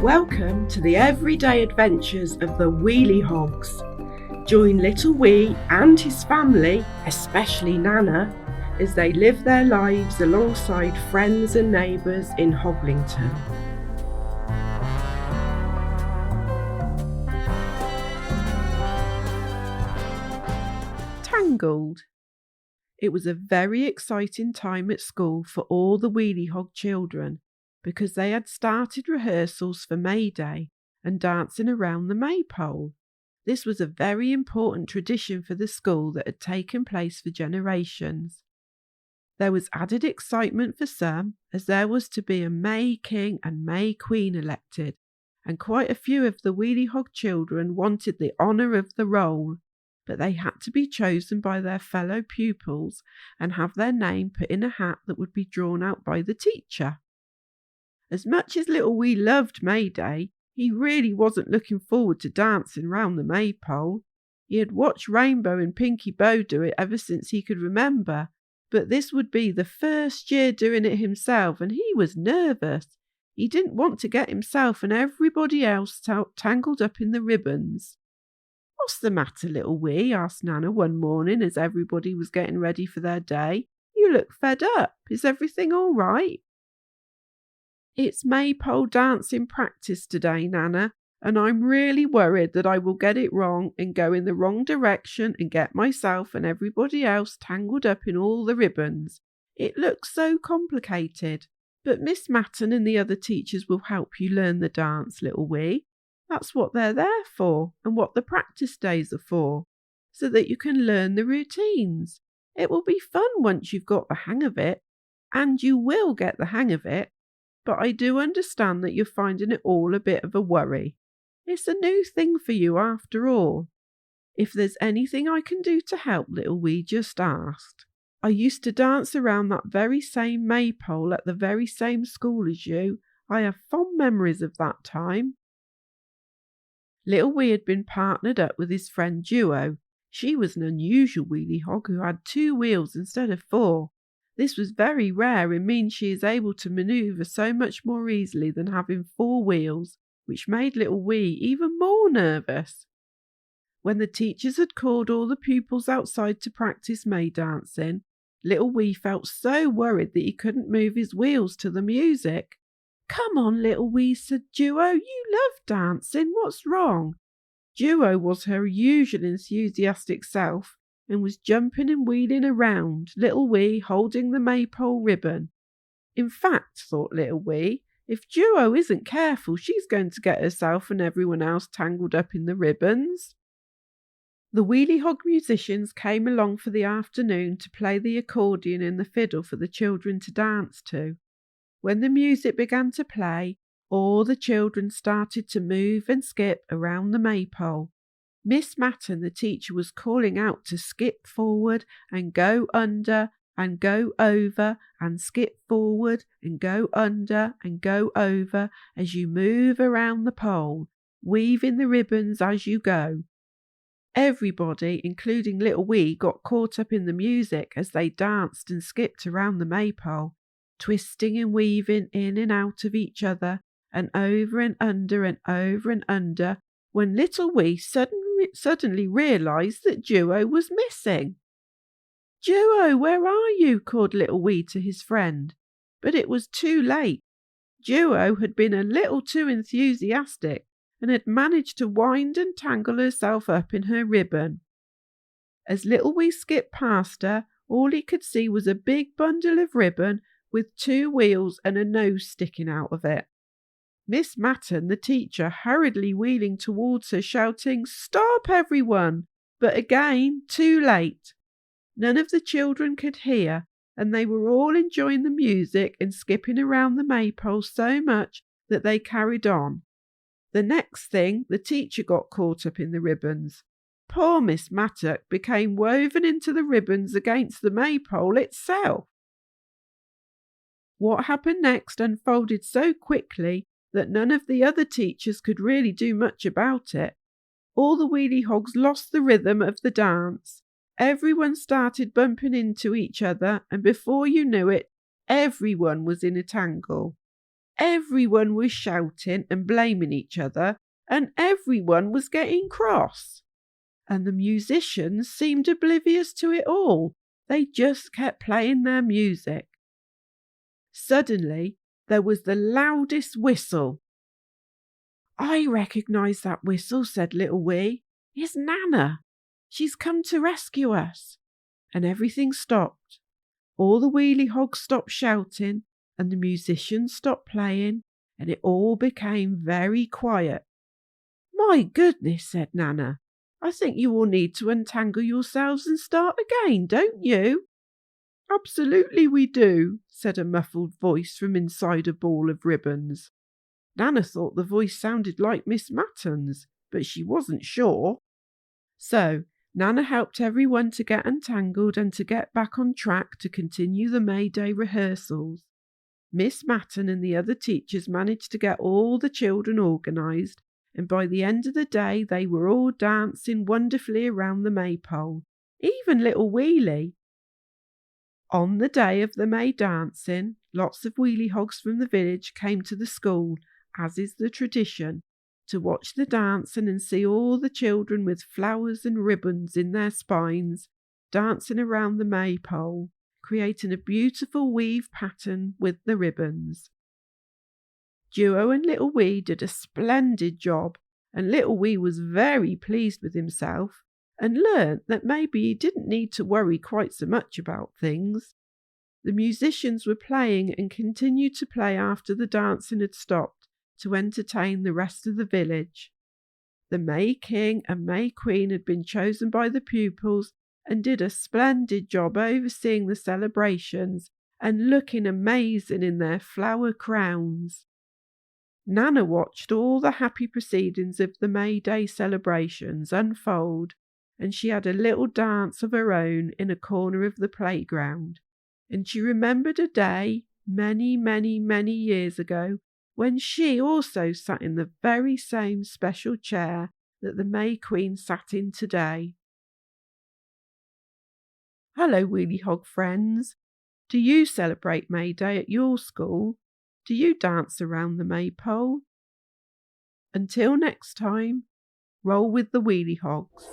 Welcome to the everyday adventures of the wheelie hogs. Join little Wee and his family, especially Nana, as they live their lives alongside friends and neighbours in Hoglington. Tangled. It was a very exciting time at school for all the wheelie hog children, because they had started rehearsals for May Day and dancing around the maypole. This was a very important tradition for the school that had taken place for generations. There was added excitement for some, as there was to be a May King and May Queen elected, and quite a few of the wheelie hog children wanted the honour of the role, but they had to be chosen by their fellow pupils and have their name put in a hat that would be drawn out by the teacher. As much as little Wee loved May Day, he really wasn't looking forward to dancing round the maypole. He had watched Rainbow and Pinky Bow do it ever since he could remember, but this would be the first year doing it himself, and he was nervous. He didn't want to get himself and everybody else tangled up in the ribbons. "What's the matter, little Wee?" asked Nana one morning as everybody was getting ready for their day. "You look fed up. Is everything all right?" "It's maypole dancing practice today, Nana, and I'm really worried that I will get it wrong and go in the wrong direction and get myself and everybody else tangled up in all the ribbons. It looks so complicated. But Miss Mattern and the other teachers will help you learn the dance, little Wee. That's what they're there for and what the practice days are for, so that you can learn the routines. It will be fun once you've got the hang of it, and you will get the hang of it. But I do understand that you're finding it all a bit of a worry. It's a new thing for you after all. If there's anything I can do to help, little Wee just asked. I used to dance around that very same maypole at the very same school as you. I have fond memories of that time." Little Wee had been partnered up with his friend Duo. She was an unusual wheelie hog who had 2 wheels instead of 4. This was very rare and means she is able to manoeuvre so much more easily than having 4 wheels, which made little Wee even more nervous. When the teachers had called all the pupils outside to practice May dancing, little Wee felt so worried that he couldn't move his wheels to the music. "Come on, little Wee," said Duo. "You love dancing. What's wrong?" Duo was her usual enthusiastic self and was jumping and wheeling around, little Wee holding the maypole ribbon. In fact, thought little Wee, if Duo isn't careful, she's going to get herself and everyone else tangled up in the ribbons. The wheelie hog musicians came along for the afternoon to play the accordion and the fiddle for the children to dance to. When the music began to play, all the children started to move and skip around the maypole. Miss Mattern, the teacher, was calling out to skip forward and go under and go over and skip forward and go under and go over as you move around the pole, weaving the ribbons as you go. Everybody, including little Wee, got caught up in the music as they danced and skipped around the maypole, twisting and weaving in and out of each other and over and under, when little Wee suddenly realised that Duo was missing. "Duo, where are you?" called little Wee to his friend. But it was too late. Duo had been a little too enthusiastic and had managed to wind and tangle herself up in her ribbon. As little Wee skipped past her, all he could see was a big bundle of ribbon with 2 wheels and a nose sticking out of it. Miss Mattern, the teacher, hurriedly wheeling towards her, shouting, "Stop, everyone!" But again, too late. None of the children could hear, and they were all enjoying the music and skipping around the maypole so much that they carried on. The next thing, the teacher got caught up in the ribbons. Poor Miss Mattern became woven into the ribbons against the maypole itself. What happened next unfolded so quickly that none of the other teachers could really do much about it. All the wheelie hogs lost the rhythm of the dance. Everyone started bumping into each other, and before you knew it, everyone was in a tangle. Everyone was shouting and blaming each other, and everyone was getting cross. And the musicians seemed oblivious to it all. They just kept playing their music. Suddenly, there was the loudest whistle. "I recognise that whistle," said little Wee. "It's Nana. She's come to rescue us." And everything stopped. All the wheelie hogs stopped shouting, and the musicians stopped playing, and it all became very quiet. "My goodness," said Nana. "I think you all need to untangle yourselves and start again, don't you?" "Absolutely we do," said a muffled voice from inside a ball of ribbons. Nana thought the voice sounded like Miss Mattern's, but she wasn't sure. So Nana helped everyone to get untangled and to get back on track to continue the May Day rehearsals. Miss Mattern and the other teachers managed to get all the children organised, and by the end of the day they were all dancing wonderfully around the maypole, even little Wheelie. On the day of the May dancing, lots of wheelie hogs from the village came to the school, as is the tradition, to watch the dancing and see all the children with flowers and ribbons in their spines dancing around the maypole, creating a beautiful weave pattern with the ribbons. Duo and Little Wee did a splendid job, and Little Wee was very pleased with himself and learnt that maybe he didn't need to worry quite so much about things. The musicians were playing and continued to play after the dancing had stopped to entertain the rest of the village. The May King and May Queen had been chosen by the pupils and did a splendid job overseeing the celebrations and looking amazing in their flower crowns. Nana watched all the happy proceedings of the May Day celebrations unfold, and she had a little dance of her own in a corner of the playground. And she remembered a day many, many, many years ago when she also sat in the very same special chair that the May Queen sat in today. Hello, Wheelie Hog friends. Do you celebrate May Day at your school? Do you dance around the maypole? Until next time, roll with the Wheelie Hogs.